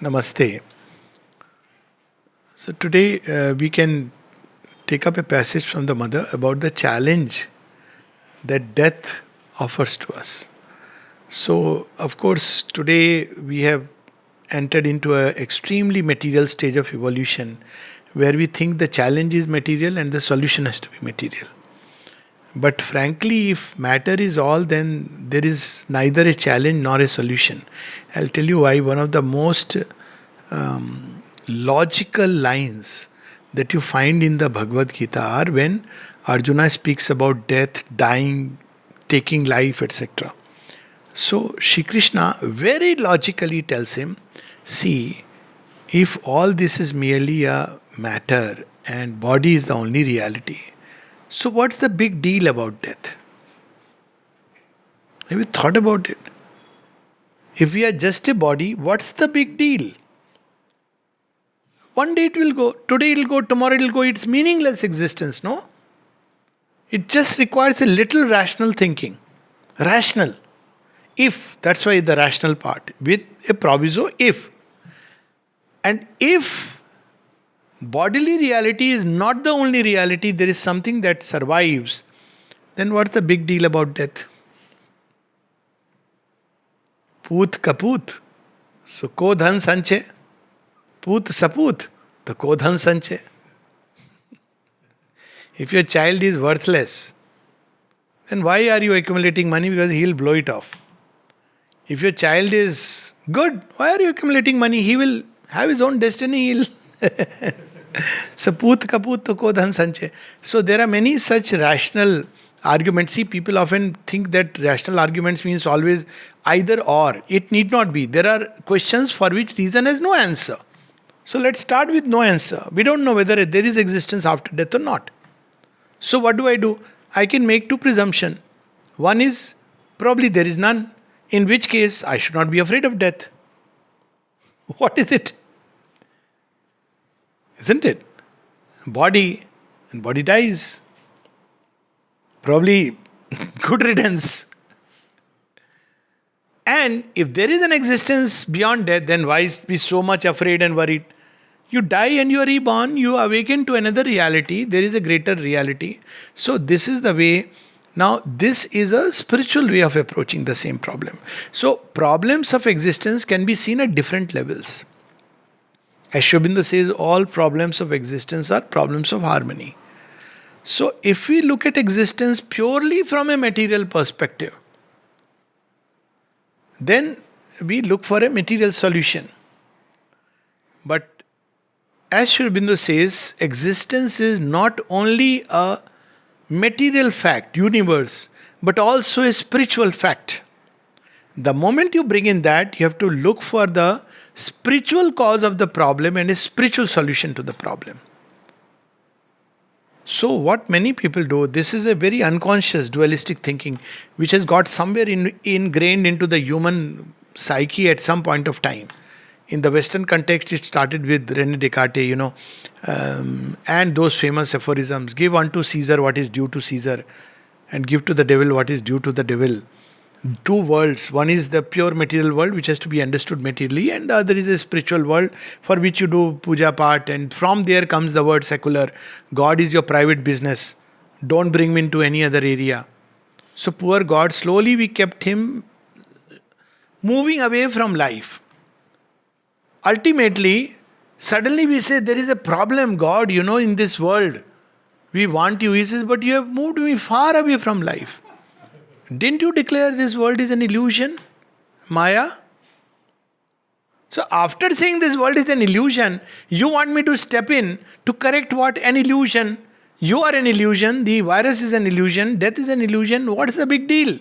Namaste. So today we can take up a passage from the Mother about the challenge that death offers to us. So, of course, today we have entered into an extremely material stage of evolution where we think the challenge is material and the solution has to be material. But frankly, if matter is all, then there is neither a challenge nor a solution. I'll tell you why. One of the most logical lines that you find in the Bhagavad Gita are when Arjuna speaks about death, dying, taking life, etc. So Shri Krishna very logically tells him, see, if all this is merely a matter and body is the only reality, so what's the big deal about death? Have you thought about it? If we are just a body, what's the big deal? One day it will go, today it will go, tomorrow it will go. It's meaningless existence, no? It just requires a little rational thinking. Rational. If, that's why the rational part, with a proviso, if. And if bodily reality is not the only reality, there is something that survives, then what's the big deal about death? Poot kaput. So ko dhan sanche. Poot saput. The ko dhan sanche. If your child is worthless, then why are you accumulating money? Because he'll blow it off. If your child is good, why are you accumulating money? He will have his own destiny. He'll so poot kaput to ko dhan sanche. So there are many such rational arguments. See, people often think that rational arguments means always either or. It need not be. There are questions for which reason has no answer. So let's start with no answer. We don't know whether there is existence after death or not. So what do? I can make two presumptions. One is probably there is none, in which case I should not be afraid of death. What is it? Isn't it? Body, and body dies. Probably good riddance. And if there is an existence beyond death, then why be so much afraid and worried? You die and you are reborn, you awaken to another reality, there is a greater reality. So, this is the way. Now, this is a spiritual way of approaching the same problem. So, problems of existence can be seen at different levels. As Sri Aurobindo says, all problems of existence are problems of harmony. So, if we look at existence purely from a material perspective, then we look for a material solution. But as Sri Aurobindo says, existence is not only a material fact, universe, but also a spiritual fact. The moment you bring in that, you have to look for the spiritual cause of the problem and a spiritual solution to the problem. So, what many people do, this is a very unconscious dualistic thinking which has got somewhere ingrained into the human psyche at some point of time. In the Western context, it started with René Descartes, and those famous aphorisms: give unto Caesar what is due to Caesar, and give to the devil what is due to the devil. Two worlds. One is the pure material world, which has to be understood materially, and the other is a spiritual world for which you do puja part, and from there comes the word secular. God is your private business. Don't bring me into any other area. So poor God, slowly we kept him moving away from life. Ultimately, suddenly we say, there is a problem, God, in this world. We want you. He says, but you have moved me far away from life. Didn't you declare this world is an illusion? Maya? So after saying this world is an illusion, you want me to step in to correct what? An illusion. You are an illusion, the virus is an illusion, death is an illusion. What is the big deal?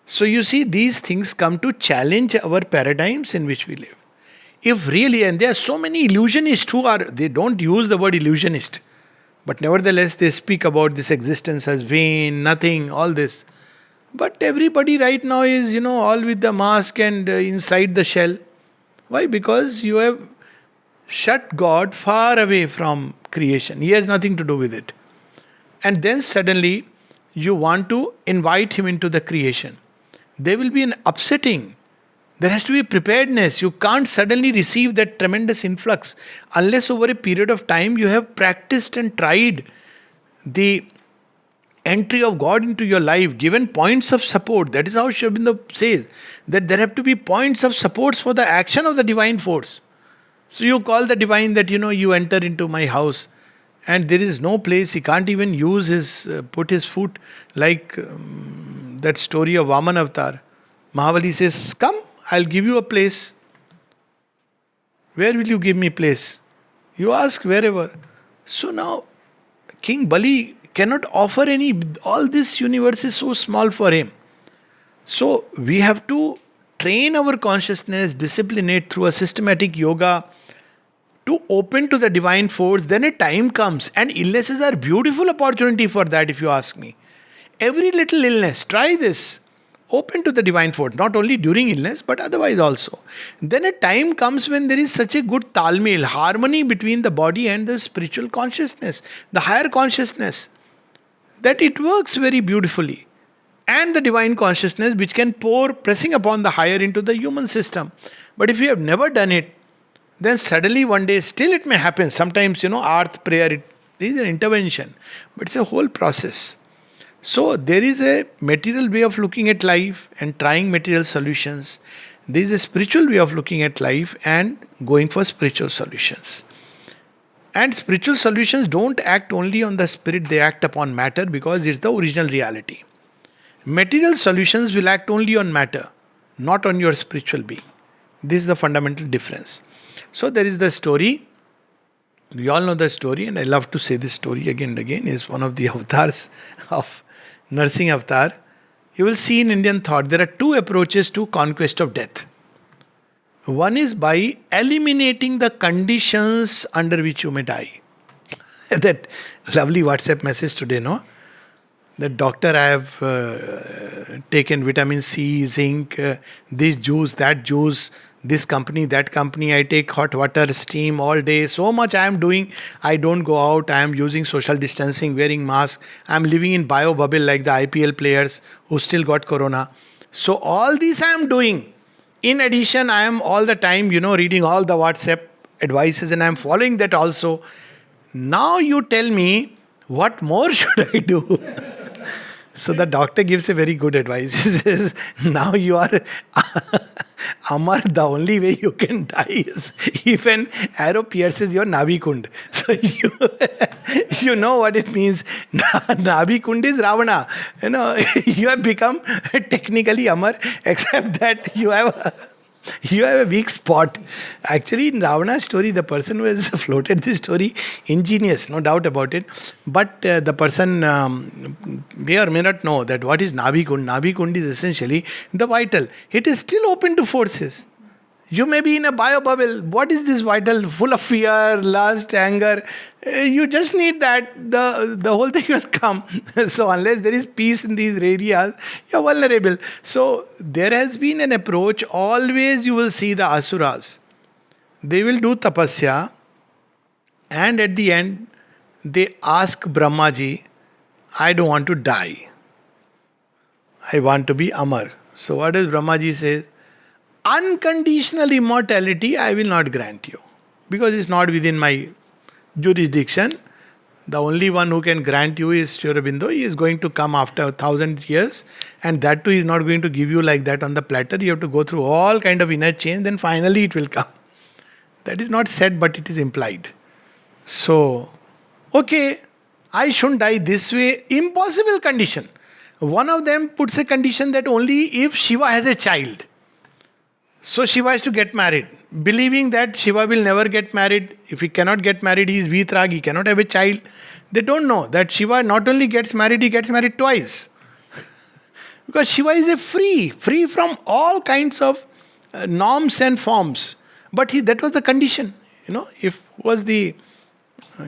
So you see, these things come to challenge our paradigms in which we live. If really, and there are so many illusionists they don't use the word illusionist, but nevertheless they speak about this existence as vain, nothing, all this. But everybody right now is, all with the mask and inside the shell. Why? Because you have shut God far away from creation. He has nothing to do with it. And then suddenly you want to invite him into the creation. There will be an upsetting There has to be preparedness. You can't suddenly receive that tremendous influx unless over a period of time you have practiced and tried the entry of God into your life, given points of support. That is how Sri Aurobindo says that there have to be points of supports for the action of the divine force. So you call the divine that, you enter into my house and there is no place, he can't even use put his foot, like that story of Vaman Avatar. Mahabali says, come, I'll give you a place. Where will you give me place? You ask wherever. So now, King Bali cannot offer any, all this universe is so small for him. So we have to train our consciousness, discipline it through a systematic yoga to open to the divine force. Then a time comes, and illnesses are beautiful opportunity for that, if you ask me. Every little illness, try this. Open to the divine force, not only during illness, but otherwise also. Then a time comes when there is such a good talmil, harmony between the body and the spiritual consciousness, the higher consciousness, that it works very beautifully. And the divine consciousness which can pour, pressing upon the higher into the human system. But if you have never done it, then suddenly one day, still it may happen. Sometimes, earth prayer, it is an intervention. But it's a whole process. So there is a material way of looking at life and trying material solutions. There is a spiritual way of looking at life and going for spiritual solutions. And spiritual solutions don't act only on the spirit, they act upon matter because it's the original reality. Material solutions will act only on matter, not on your spiritual being. This is the fundamental difference. So there is the story. We all know the story, and I love to say this story again and again. Is one of the avatars of Narsingh Avatar. You will see in Indian thought there are two approaches to conquest of death. One is by eliminating the conditions under which you may die. That lovely WhatsApp message today, no? That doctor, I have taken vitamin C, zinc, this juice, that juice, this company, that company, I take hot water, steam all day. So much I am doing. I don't go out. I am using social distancing, wearing mask. I am living in bio bubble like the IPL players who still got corona. So all these I am doing. In addition, I am all the time, reading all the WhatsApp advices and I am following that also. Now you tell me, what more should I do? So the doctor gives a very good advice. He says, now you are Amar, the only way you can die is if an arrow pierces your Nabi Kund. So you know what it means. Nabi Kund is Ravana. You have become technically Amar, except that you have a weak spot. Actually, in Ravana's story, the person who has floated this story, ingenious, no doubt about it. But the person may or may not know that what is Nabi Kund. Nabi Kund is essentially the vital. It is still open to forces. You may be in a bio bubble. What is this vital? Full of fear, lust, anger. You just need that. The whole thing will come. So unless there is peace in these areas, you're vulnerable. So there has been an approach. Always you will see the asuras. They will do tapasya. And at the end, they ask Brahmaji, I don't want to die. I want to be Amar. So what does Brahmaji say? Unconditional immortality I will not grant you. Because it's not within my jurisdiction. The only one who can grant you is Sri Aurobindo. He is going to come after 1,000 years. And that too is not going to give you like that on the platter. You have to go through all kind of inner change. Then finally it will come. That is not said, but it is implied. So, okay, I shouldn't die this way. Impossible condition. One of them puts a condition that only if Shiva has a child. So Shiva has to get married. Believing that Shiva will never get married. If he cannot get married, he is Vitrag, he cannot have a child. They don't know that Shiva not only gets married, he gets married twice. Because Shiva is a free from all kinds of norms and forms. But that was the condition. If was the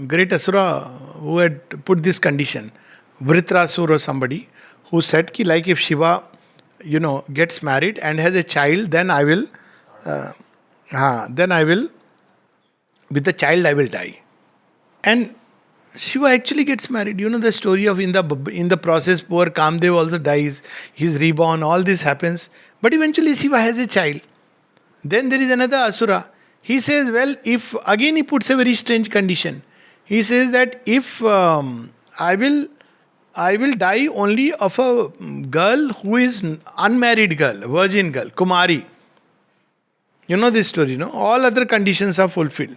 great Asura who had put this condition, Vritrasura or somebody, who said ki like if Shiva gets married and has a child, then I will with the child I will die. And Shiva actually gets married. The story of in the process, poor Kamdev also dies. He's reborn. All this happens. But eventually Shiva has a child. Then there is another Asura. He says, well, if, again he puts a very strange condition. He says that if I will die only of a girl who is unmarried girl, virgin girl, Kumari. You know this story, no? All other conditions are fulfilled.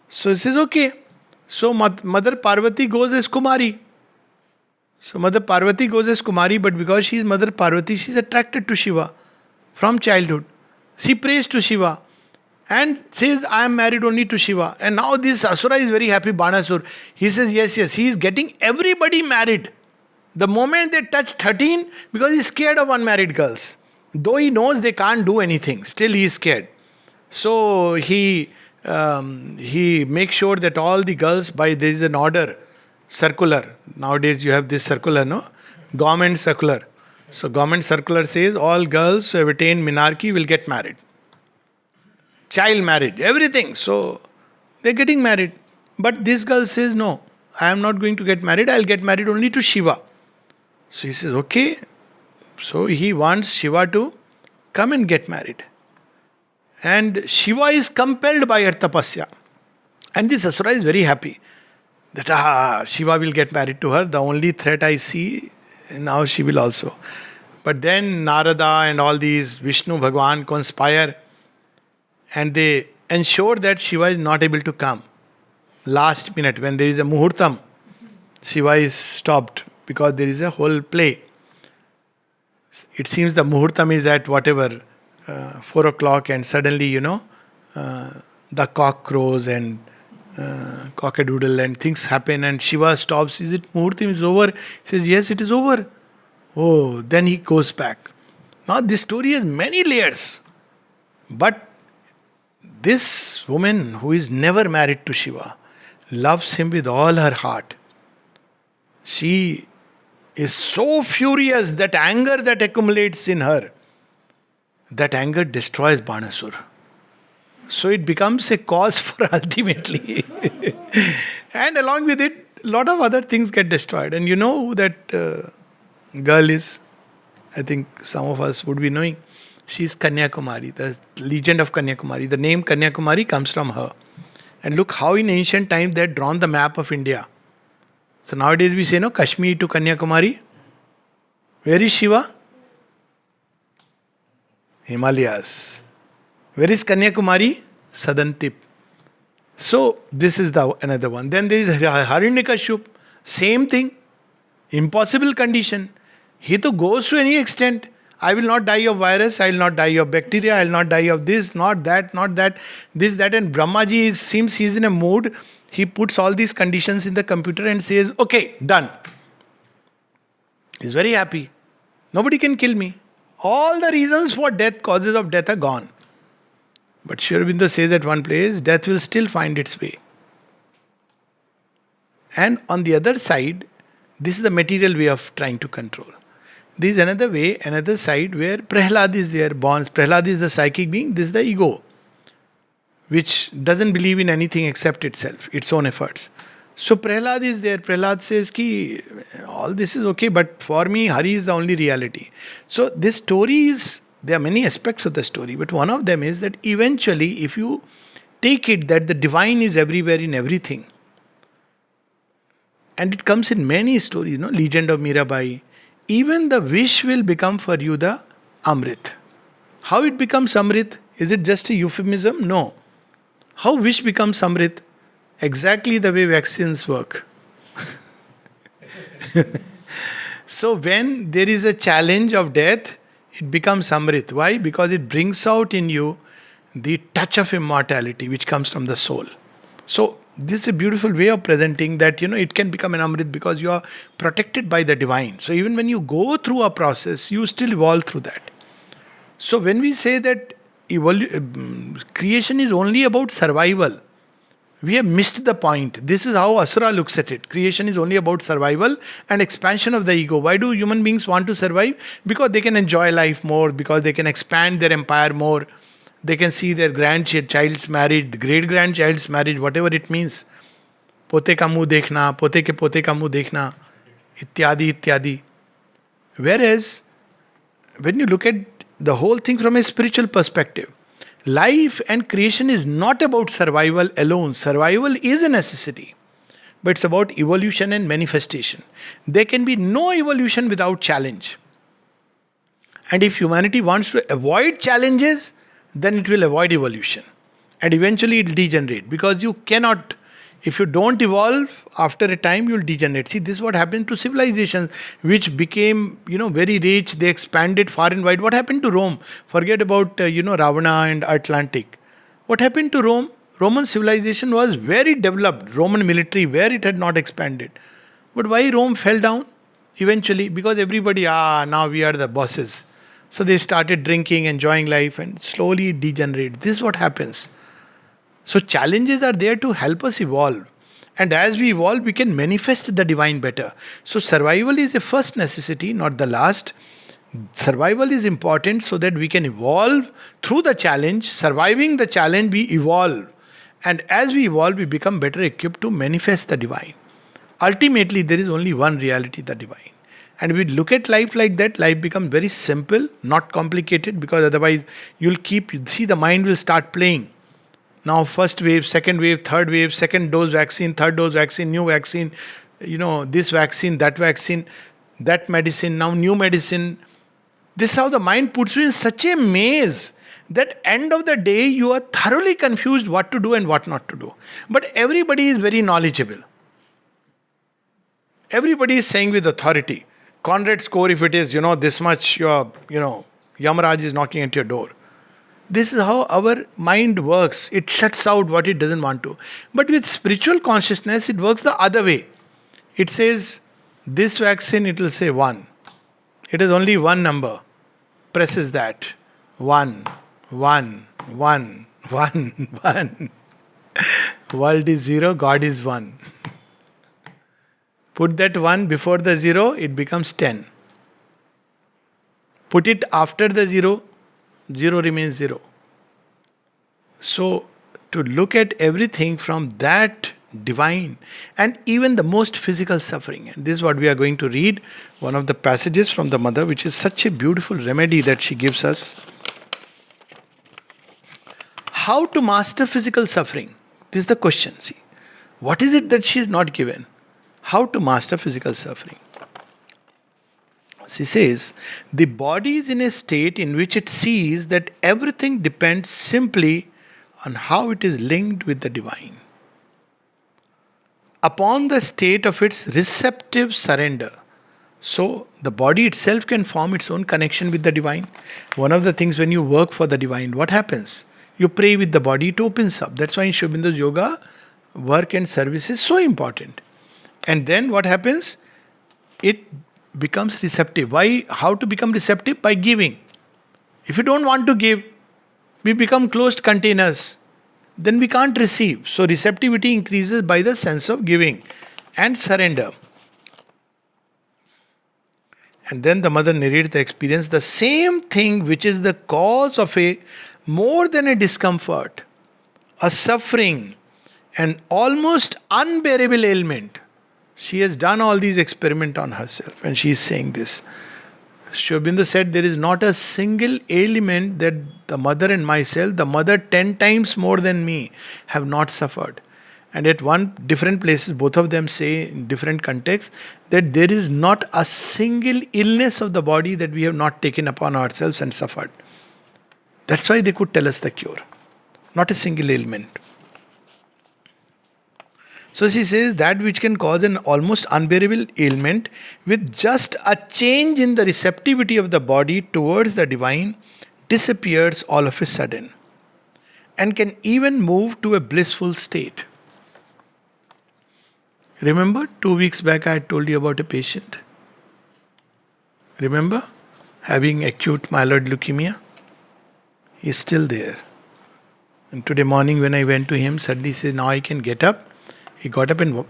So he says, okay. So Mother Parvati goes as Kumari. So Mother Parvati goes as Kumari, but because she is Mother Parvati, she is attracted to Shiva from childhood. She prays to Shiva and says, I am married only to Shiva. And now this Asura is very happy, Banasur. He says, yes, he is getting everybody married. The moment they touch 13, because he is scared of unmarried girls. Though he knows they can't do anything, still he is scared. So he makes sure that all the girls, there is an order, circular. Nowadays you have this circular, no? Government circular. So government circular says all girls who have attained menarche will get married. Child marriage, everything. So they're getting married. But this girl says, no, I am not going to get married. I'll get married only to Shiva. So he says, okay. So he wants Shiva to come and get married. And Shiva is compelled by her tapasya. And this Asura is very happy that Shiva will get married to her. The only threat I see, now she will also. But then Narada and all these Vishnu Bhagwan conspire and they ensure that Shiva is not able to come. Last minute, when there is a muhurtam, Shiva is stopped because there is a whole play. It seems the muhurtam is at 4 o'clock, and suddenly, the cock crows and cock-a-doodle and things happen, and Shiva stops. Is it muhurtam is over? He says, yes, it is over. Oh, then he goes back. Now this story has many layers. But this woman who is never married to Shiva loves him with all her heart. She is so furious that anger that accumulates in her, that anger destroys Banasur. So it becomes a cause for ultimately. And along with it, a lot of other things get destroyed. And you know who that girl is? I think some of us would be knowing. She is Kanyakumari, the legend of Kanyakumari. The name Kanyakumari comes from her. And look how in ancient times they had drawn the map of India. So nowadays we say, no, Kashmir to Kanyakumari. Where is Shiva? Himalayas. Where is Kanyakumari? Southern tip. So this is the another one. Then there is Hiranyakashipu. Same thing. Impossible condition. He to goes to any extent. I will not die of virus, I will not die of bacteria, I will not die of this, not that, this, that. And Brahmaji seems he is in a mood. He puts all these conditions in the computer and says, okay, done. He's very happy. Nobody can kill me. All the reasons for death, causes of death are gone. But Sri Aurobindo says at one place, death will still find its way. And on the other side, this is the material way of trying to control. There is another way, another side where Prahlad is there, bonds. Prahlad is the psychic being, this is the ego, which doesn't believe in anything except itself, its own efforts. So Prahlad is there. Prahlad says, ki, all this is okay, but for me, Hari is the only reality. So this story is, there are many aspects of the story, but one of them is that eventually, if you take it that the divine is everywhere in everything, and it comes in many stories, legend of Mirabai, even the wish will become for you the Amrit. How it becomes Amrit? Is it just a euphemism? No. How wish becomes Amrit? Exactly the way vaccines work. So when there is a challenge of death, it becomes Amrit. Why? Because it brings out in you the touch of immortality which comes from the soul. So this is a beautiful way of presenting that, it can become an Amrit because you are protected by the divine. So even when you go through a process, you still evolve through that. So when we say that creation is only about survival, we have missed the point. This is how Asura looks at it. Creation is only about survival and expansion of the ego. Why do human beings want to survive? Because they can enjoy life more, because they can expand their empire more. They can see their grandchild's marriage, the great-grandchild's marriage, whatever it means. Pote ka muh dekhna, pote ka muh dekhna, ityadi, ityadi. Whereas, when you look at the whole thing from a spiritual perspective, Life and creation is not about survival alone. Survival is a necessity, but it's about evolution and manifestation. There can be no evolution without challenge. And if humanity wants to avoid challenges, then it will avoid evolution. And eventually it will degenerate, because you cannot, if you don't evolve, after a time you'll degenerate. See, this is what happened to civilizations which became, very rich. They expanded far and wide. What happened to Rome? Forget about, Ravana and Atlantic. What happened to Rome? Roman civilization was very developed. Roman military, where it had not expanded. But why Rome fell down? Eventually, because everybody, now we are the bosses. So they started drinking, enjoying life, and slowly it degenerated. This is what happens. So challenges are there to help us evolve. And as we evolve, we can manifest the divine better. So survival is a first necessity, not the last. Survival is important so that we can evolve through the challenge. Surviving the challenge, we evolve. And as we evolve, we become better equipped to manifest the divine. Ultimately, there is only one reality, the divine. And we look at life like that, life becomes very simple, not complicated, because otherwise see, the mind will start playing. Now, first wave, second wave, third wave, second dose vaccine, third dose vaccine, new vaccine, this vaccine, that medicine, now new medicine. This is how the mind puts you in such a maze that end of the day you are thoroughly confused what to do and what not to do. But everybody is very knowledgeable. Everybody is saying with authority. Conrad score, if it is, this much, Yamaraj is knocking at your door. This is how our mind works. It shuts out what it doesn't want to. But with spiritual consciousness, it works the other way. It says, this vaccine, it will say 1. It is only one number. Presses that. 1, 1, 1, 1, 1. World is 0, God is 1. Put that 1 before the 0, it becomes 10. Put it after the 0, 0 remains 0. So, to look at everything from that divine and even the most physical suffering. And this is what we are going to read, one of the passages from the Mother, which is such a beautiful remedy that she gives us. How to master physical suffering? This is the question. See, what is it that she is not given? How to master physical suffering? She says, the body is in a state in which it sees that everything depends simply on how it is linked with the divine. Upon the state of its receptive surrender. So, the body itself can form its own connection with the divine. One of the things when you work for the divine, what happens? You pray with the body, it opens up. That's why in Sri Aurobindo's yoga, work and service is so important. And then what happens? It becomes receptive. Why? How to become receptive? By giving. If you don't want to give, we become closed containers. Then we can't receive. So receptivity increases by the sense of giving and surrender. And then the Mother narrates the experience. The same thing which is the cause of a more than a discomfort, a suffering, an almost unbearable ailment. She has done all these experiments on herself and she is saying this. Sri Aurobindo said there is not a single ailment that the Mother and myself, the Mother 10 times more than me, have not suffered. And at different places, both of them say in different contexts that there is not a single illness of the body that we have not taken upon ourselves and suffered. That's why they could tell us the cure. Not a single ailment. So she says that which can cause an almost unbearable ailment with just a change in the receptivity of the body towards the divine disappears all of a sudden and can even move to a blissful state. Remember 2 weeks back I had told you about a patient? Remember? Having acute myeloid leukemia? He is still there. And today morning when I went to him, suddenly he said, now I can get up. He got up and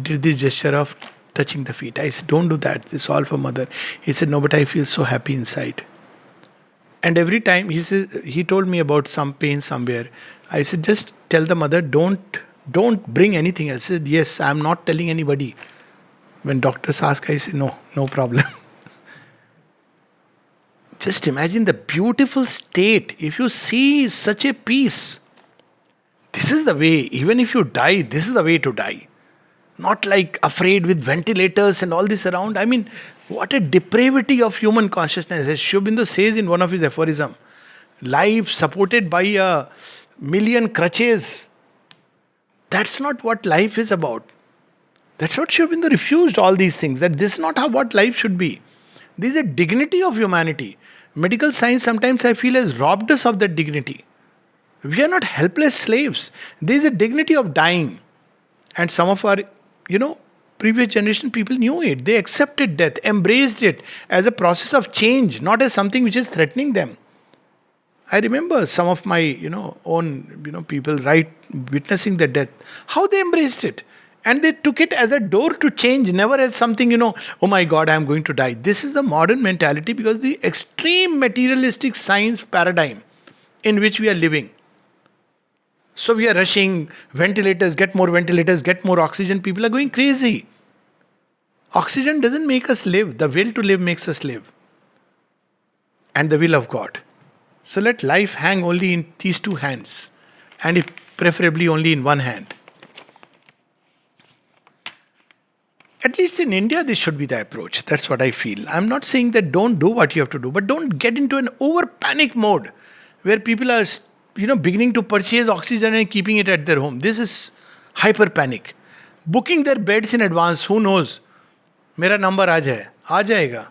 did this gesture of touching the feet. I said, don't do that. This is all for Mother. He said, no, but I feel so happy inside. And every time he told me about some pain somewhere. I said, just tell the Mother, don't bring anything else. I said, yes, I am not telling anybody. When doctors ask, I say, no problem. Just imagine the beautiful state. If you see such a peace, this is the way, even if you die, this is the way to die. Not like afraid with ventilators and all this around. I mean, what a depravity of human consciousness. As Sri Aurobindo says in one of his aphorisms, life supported by a million crutches. That's not what life is about. That's what Sri Aurobindo refused all these things. That this is not how what life should be. This is a dignity of humanity. Medical science sometimes I feel has robbed us of that dignity. We are not helpless slaves. There is a dignity of dying. And some of our, previous generation people knew it. They accepted death, embraced it as a process of change, not as something which is threatening them. I remember some of my, own, people witnessing the death, how they embraced it. And they took it as a door to change, never as something, oh my God, I am going to die. This is the modern mentality because the extreme materialistic science paradigm in which we are living. So we are rushing, ventilators, get more oxygen. People are going crazy. Oxygen doesn't make us live. The will to live makes us live. And the will of God. So let life hang only in these two hands. And if preferably only in one hand. At least in India, this should be the approach. That's what I feel. I'm not saying that don't do what you have to do, but don't get into an over panic mode where people are, beginning to purchase oxygen and keeping it at their home. This is hyper panic. Booking their beds in advance, who knows? मेरा number आ जाएगा,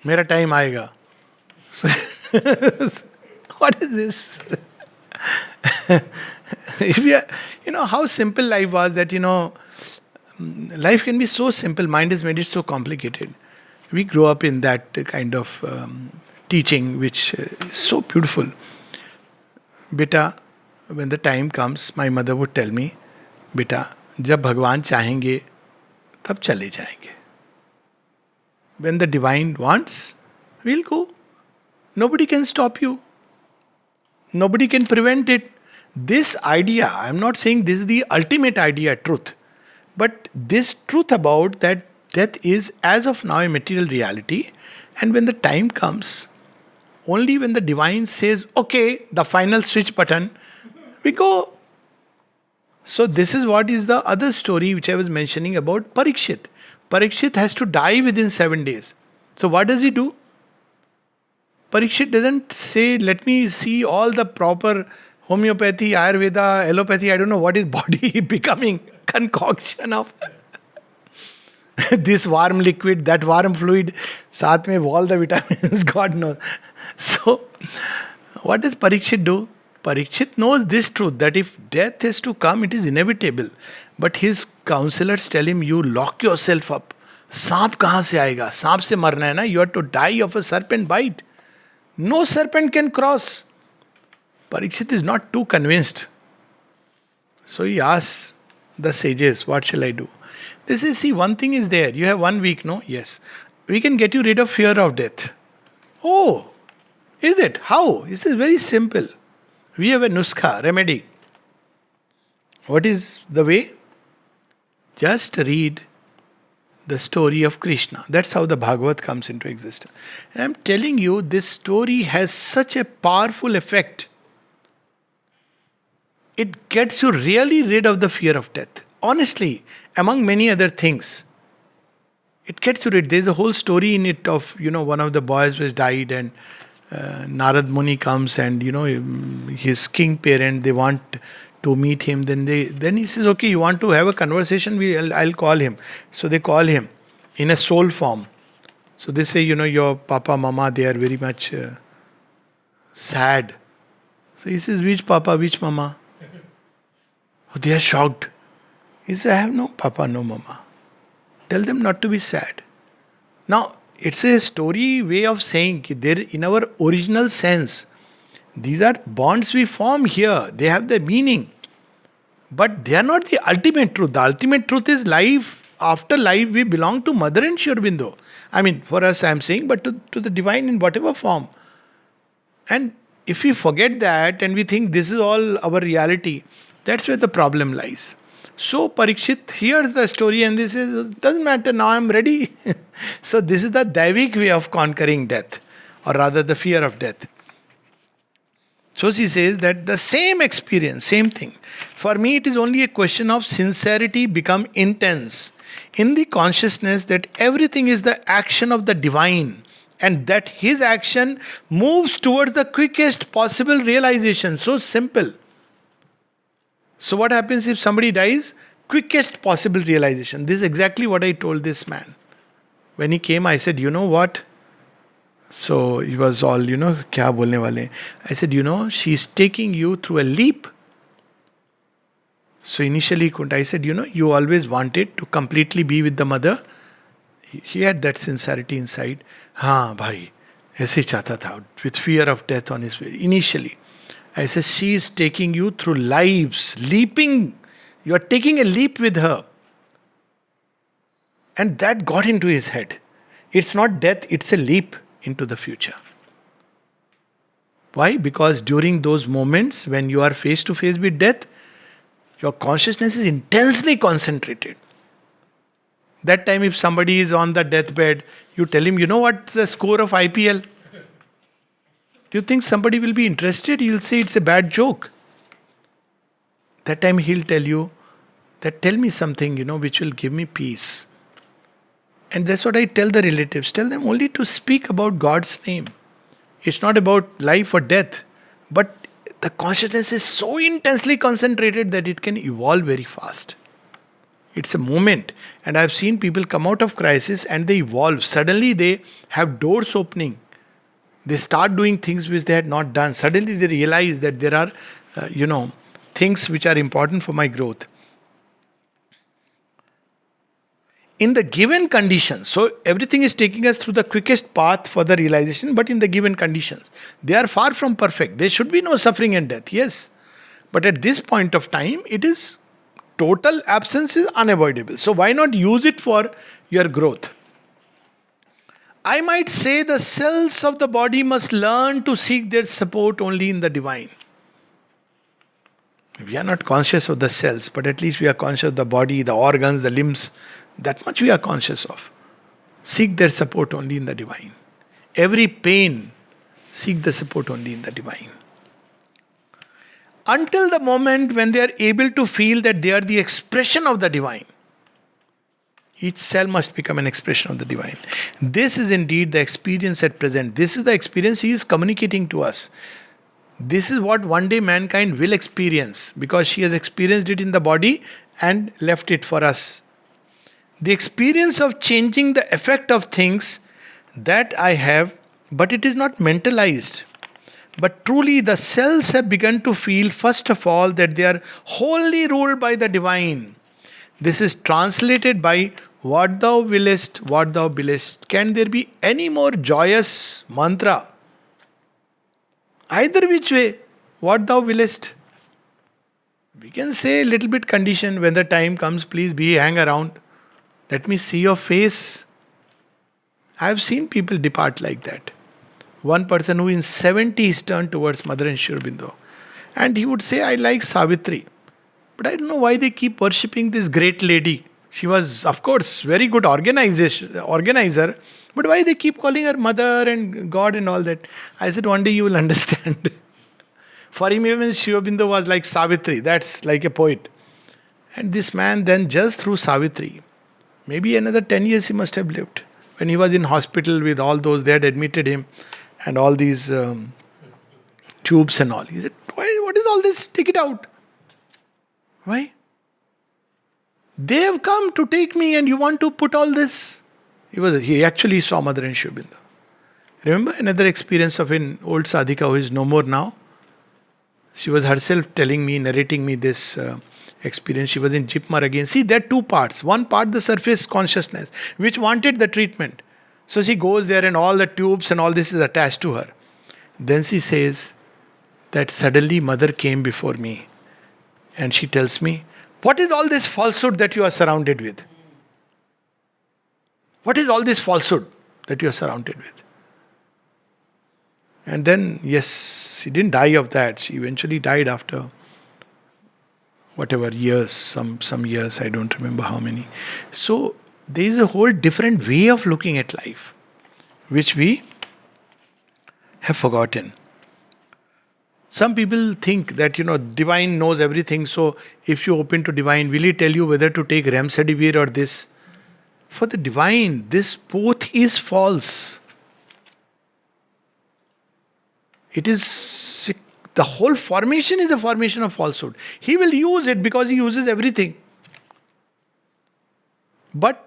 मेरा time आएगा. So, what is this? If you are, how simple life was that, life can be so simple. Mind is made it so complicated. We grew up in that kind of teaching, which is so beautiful. Beta, when the time comes, my mother would tell me, Beta, जब भगवान चाहेंगे, तब चले जाएंगे. When the divine wants, we'll go. Nobody can stop you. Nobody can prevent it. This idea, I'm not saying this is the ultimate idea, truth. But this truth about that death is as of now a material reality, and when the time comes, only when the divine says, okay, the final switch button, we go. So this is what is the other story which I was mentioning about Parikshit. Parikshit has to die within 7 days. So what does he do? Parikshit doesn't say, let me see all the proper homeopathy, Ayurveda, allopathy, I don't know what is body becoming. Concoction of this warm liquid, that warm fluid, साथ में all the vitamins, God knows. So, what does Parikshit do? Parikshit knows this truth, that if death is to come, it is inevitable. But his counselors tell him, you lock yourself up. सांप कहाँ से आएगा? सांप से मरना है ना? You have to die of a serpent bite. No serpent can cross. Parikshit is not too convinced. So he asks the sages, what shall I do? They say, see, one thing is there. You have 1 week, no? Yes. We can get you rid of fear of death. Oh, is it? How? This is very simple. We have a nuskha, remedy. What is the way? Just read the story of Krishna. That's how the Bhagavad comes into existence. And I'm telling you, this story has such a powerful effect. It gets you really rid of the fear of death. Honestly, among many other things, it gets you rid. There's a whole story in it of, one of the boys was died and Narad Muni comes and, his king parent, they want to meet him. Then he says, okay, you want to have a conversation? I'll call him. So they call him in a soul form. So they say, your papa, mama, they are very much sad. So he says, which papa, which mama? They are shocked. He says, I have no papa, no mama. Tell them not to be sad. Now, it's a story way of saying that in our original sense, these are bonds we form here. They have the meaning. But they are not the ultimate truth. The ultimate truth is life. After life, we belong to Mother and Sri Aurobindo. I mean, for us, I am saying, but to the divine in whatever form. And if we forget that and we think this is all our reality, that's where the problem lies. So Parikshit hears the story and this is, doesn't matter, now I'm ready. So this is the Daivik way of conquering death. or rather the fear of death. So she says that the same experience, same thing. For me, it is only a question of sincerity become intense in the consciousness that everything is the action of the divine and that his action moves towards the quickest possible realization. So simple. So what happens if somebody dies? Quickest possible realization. This is exactly what I told this man. When he came, I said, you know what? So he was all, kya bolne wale? I said, she's taking you through a leap. So initially he couldn't. I said, you always wanted to completely be with the mother. He had that sincerity inside. हाँ भाई, ऐसे चाहता था, with fear of death on his face. Initially, I said, she is taking you through lives, leaping. You are taking a leap with her. And that got into his head. It's not death, it's a leap into the future. Why? Because during those moments when you are face to face with death, your consciousness is intensely concentrated. That time, if somebody is on the deathbed, you tell him, you know what's the score of IPL? Do you think somebody will be interested? He'll say it's a bad joke. That time he'll tell you that tell me something, which will give me peace. And that's what I tell the relatives. Tell them only to speak about God's name. It's not about life or death. But the consciousness is so intensely concentrated that it can evolve very fast. It's a moment. And I've seen people come out of crisis and they evolve. Suddenly they have doors opening. They start doing things which they had not done. Suddenly they realize that there are, things which are important for my growth. In the given conditions, so everything is taking us through the quickest path for the realization, but in the given conditions. They are far from perfect. There should be no suffering and death, yes. But at this point of time, it is total absence is unavoidable. So why not use it for your growth? I might say the cells of the body must learn to seek their support only in the divine. We are not conscious of the cells, but at least we are conscious of the body, the organs, the limbs. That much we are conscious of. Seek their support only in the divine. Every pain, seek the support only in the divine. Until the moment when they are able to feel that they are the expression of the divine. Each cell must become an expression of the divine. This is indeed the experience at present. This is the experience he is communicating to us. This is what one day mankind will experience because she has experienced it in the body and left it for us. The experience of changing the effect of things that I have, but it is not mentalized. But truly the cells have begun to feel first of all that they are wholly ruled by the divine. This is translated by what thou willest, what thou willest. Can there be any more joyous mantra? Either which way, what thou willest. We can say a little bit condition when the time comes, please be hang around. Let me see your face. I have seen people depart like that. One person who in 70s turned towards Mother and Sri Aurobindo. And he would say, I like Savitri. But I don't know why they keep worshipping this great lady. She was, of course, very good organizer. But why they keep calling her Mother and God and all that? I said, one day you will understand. For him, even Sri Aurobindo was like Savitri. That's like a poet. And this man then just through Savitri, maybe another 10 years he must have lived. When he was in hospital with all those, they had admitted him and all these tubes and all. He said, why? What is all this? Take it out. Why? They have come to take me and you want to put all this? He actually saw Mother and Sri Aurobindo. Remember another experience of an old sadhika who is no more now? She was herself narrating me this experience. She was in Jipmar again. See, there are two parts. One part, the surface consciousness, which wanted the treatment. So she goes there and all the tubes and all this is attached to her. Then she says that suddenly Mother came before me and she tells me, what is all this falsehood that you are surrounded with? What is all this falsehood that you are surrounded with? And then, yes, she didn't die of that. She eventually died after whatever years, some years, I don't remember how many. So there is a whole different way of looking at life, which we have forgotten. Some people think that, divine knows everything, so if you open to divine, will he tell you whether to take remdesivir or this? For the divine, this both is false. It is, the whole formation is a formation of falsehood. He will use it because he uses everything. But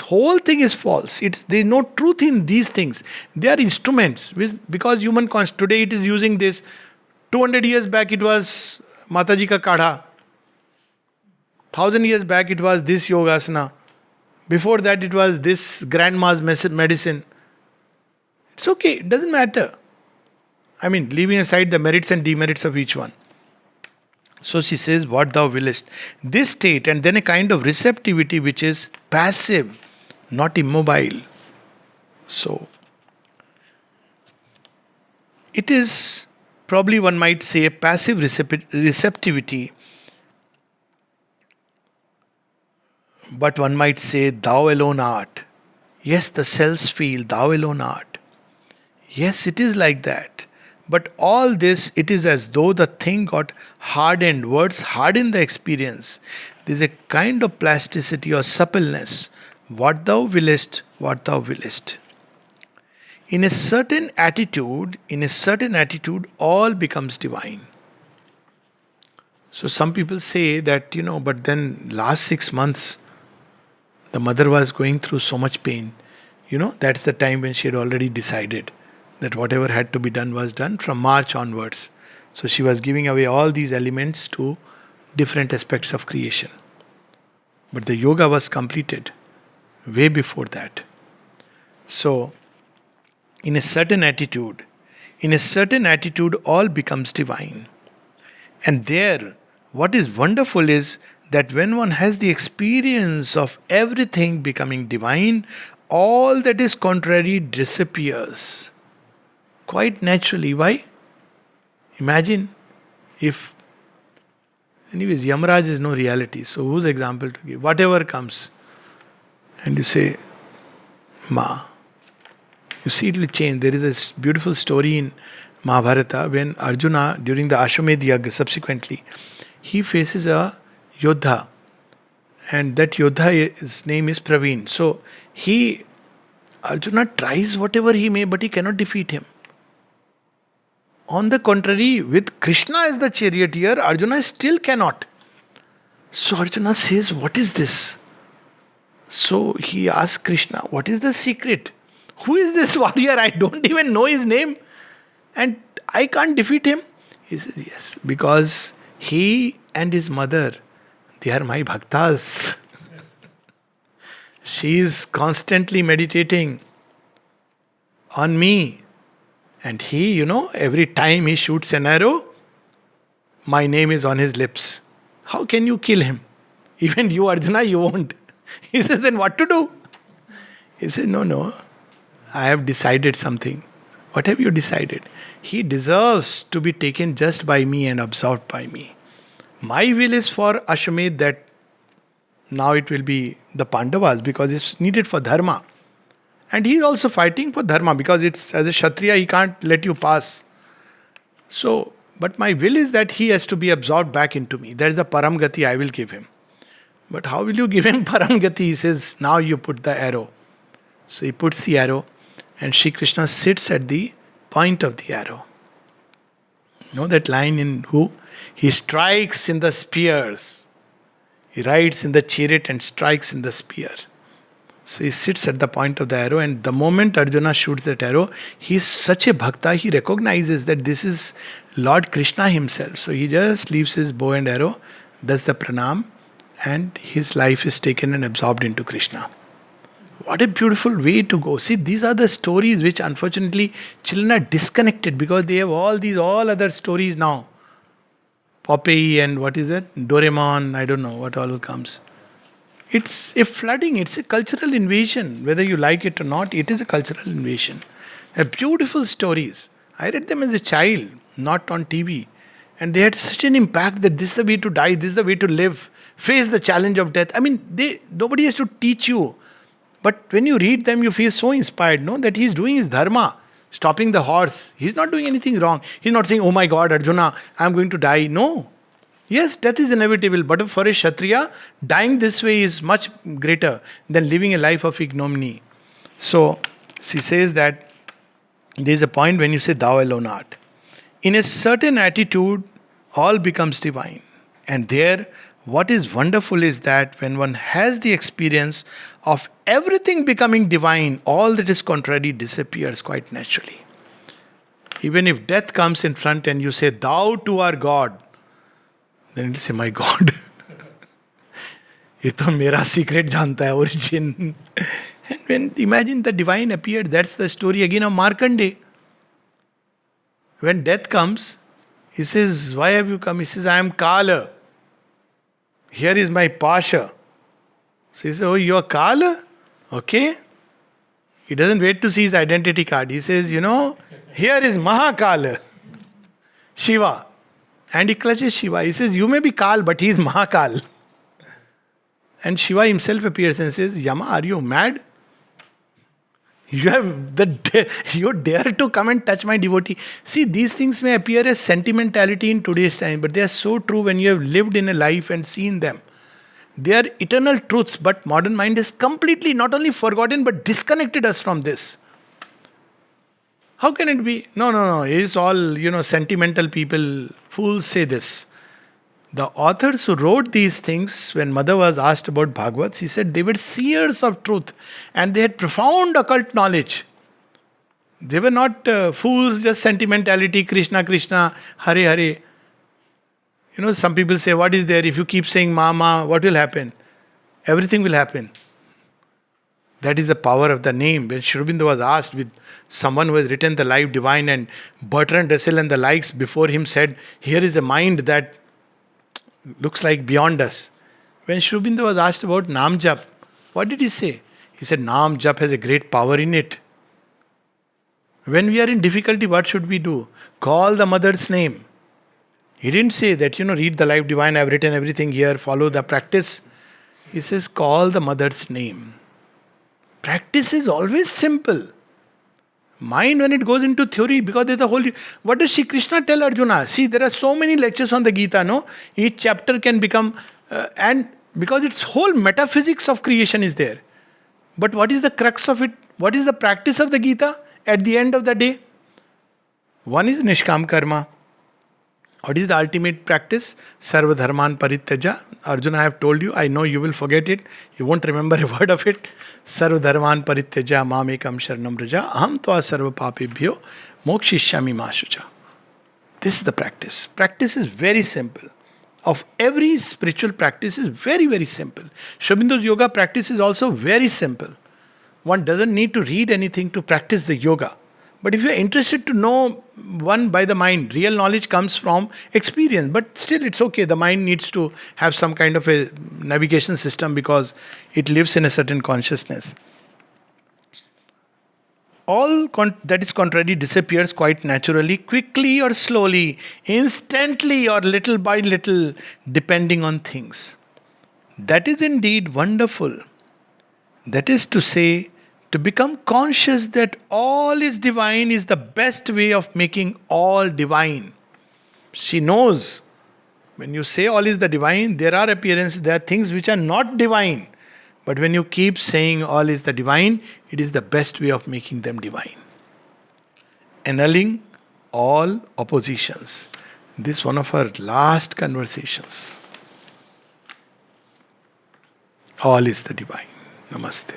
whole thing is false. There is no truth in these things. They are instruments. Because human today it is using this. 200 years back it was Mataji ka kadha. 1000 years back it was this yogasana. Before that it was this grandma's medicine. It's okay, it doesn't matter. Leaving aside the merits and demerits of each one. So she says, what thou willest. This state, and then a kind of receptivity which is passive, not immobile. So, it is probably, one might say, a passive receptivity. But one might say, thou alone art. Yes, the cells feel, thou alone art. Yes, it is like that. But all this, it is as though the thing got hardened. Words harden the experience. There is a kind of plasticity or suppleness. What thou willest, what thou willest. In a certain attitude, all becomes divine. So some people say that, but then last 6 months, the mother was going through so much pain. That's the time when she had already decided that whatever had to be done was done from March onwards. So she was giving away all these elements to different aspects of creation. But the yoga was completed way before that. So, in a certain attitude, all becomes divine. And there, what is wonderful is that when one has the experience of everything becoming divine, all that is contrary disappears. Quite naturally. Why? Imagine if... Anyways, Yamaraj is no reality. So whose example to give? Whatever comes. And you say, Ma. You see, it will change. There is a beautiful story in Mahabharata when Arjuna, during the Ashwamedh Yagya subsequently, he faces a Yodha. And that Yodha, his name is Praveen. So Arjuna tries whatever he may, but he cannot defeat him. On the contrary, with Krishna as the charioteer, Arjuna still cannot. So Arjuna says, what is this? So he asks Krishna, what is the secret? Who is this warrior? I don't even know his name. And I can't defeat him. He says, yes, because he and his mother, they are my bhaktas. She is constantly meditating on me. And he, every time he shoots an arrow, my name is on his lips. How can you kill him? Even you, Arjuna, you won't. He says, then what to do? He says, no, I have decided something. What have you decided? He deserves to be taken just by me and absorbed by me. My will is for Ashwamedh that now it will be the Pandavas because it's needed for dharma. And he is also fighting for dharma because it's as a Kshatriya he can't let you pass. So, but my will is that he has to be absorbed back into me. That is the Paramgati I will give him. But how will you give him Paramgati? He says, now you put the arrow. So he puts the arrow and Shri Krishna sits at the point of the arrow. You know that line in who? He strikes in the spears. He rides in the chariot and strikes in the spear. So he sits at the point of the arrow, and the moment Arjuna shoots that arrow, he is such a bhakta, he recognizes that this is Lord Krishna himself. So he just leaves his bow and arrow, does the pranam, and his life is taken and absorbed into Krishna. What a beautiful way to go. See, these are the stories which unfortunately children are disconnected because they have all other stories now. Popeye and what is it? Doraemon, I don't know what all comes. It's a flooding, it's a cultural invasion. Whether you like it or not, it is a cultural invasion. They're beautiful stories. I read them as a child, not on TV. And they had such an impact that this is the way to die, this is the way to live, face the challenge of death. I mean, nobody has to teach you. But when you read them, you feel so inspired, no? That he's doing his dharma. stopping the horse. He's not doing anything wrong. He's not saying, oh my God, Arjuna, I'm going to die. No. Yes, death is inevitable, but for a Kshatriya, dying this way is much greater than living a life of ignominy. So, she says that there is a point when you say, thou alone art. In a certain attitude, all becomes divine. And there, what is wonderful is that when one has the experience of everything becoming divine, all that is contrary disappears quite naturally. Even if death comes in front and you say, thou too art God, then it will say, my God. ये तो मेरा secret जानता है, origin. And when imagine the divine appeared, that's the story again of Markandeya. When death comes, he says, why have you come? He says, I am Kala. Here is my Pasha. So he says, oh, you are Kala? Okay. He doesn't wait to see his identity card. He says, here is Mahakala, Shiva. And he clutches Shiva. He says, you may be Kal, but he is Mahakal. And Shiva himself appears and says, Yama, are you mad? You dare to come and touch my devotee. See, these things may appear as sentimentality in today's time, but they are so true when you have lived in a life and seen them. They are eternal truths, but modern mind is completely not only forgotten but disconnected us from this. How can it be? No. It's all, sentimental people. Fools say this. The authors who wrote these things, when Mother was asked about Bhagavats, he said they were seers of truth and they had profound occult knowledge. They were not fools, just sentimentality, Krishna, Krishna, Hare, Hare. Some people say, what is there? If you keep saying Mama, what will happen? Everything will happen. That is the power of the name. When Sri Aurobindo was asked with someone who has written the Life Divine, and Bertrand Russell and the likes before him said, here is a mind that looks like beyond us. When Sri Aurobindo was asked about Naam Jap, what did he say? He said, Naam Jap has a great power in it. When we are in difficulty, what should we do? Call the mother's name. He didn't say that, read the Life Divine, I've written everything here, follow the practice. He says, call the mother's name. Practice is always simple. Mind, when it goes into theory, because there's a whole... What does Shri Krishna tell Arjuna? See, there are so many lectures on the Gita, no? Each chapter can become... and because its whole metaphysics of creation is there. But what is the crux of it? What is the practice of the Gita at the end of the day? One is Nishkam Karma. What is the ultimate practice? Sarva Dharman Parityaja. Arjuna, I have told you, I know you will forget it. You won't remember a word of it. Sarva Dharman Parityaja Mamekam Sharanam Raja Aham Tva Sarva Papebhyo Mokshishyami Mashucha. This is the practice. Practice is very simple. Of every spiritual practice is very, very simple. Sri Aurobindo's yoga practice is also very simple. One doesn't need to read anything to practice the yoga. But if you are interested to know one by the mind, real knowledge comes from experience. But still it's okay. The mind needs to have some kind of a navigation system because it lives in a certain consciousness. All that is contrary disappears quite naturally, quickly or slowly, instantly or little by little, depending on things. That is indeed wonderful. That is to say, to become conscious that all is divine is the best way of making all divine. She knows, when you say all is the divine, there are appearances, there are things which are not divine. But when you keep saying all is the divine, it is the best way of making them divine. Annulling all oppositions. This is one of our last conversations. All is the divine. Namaste.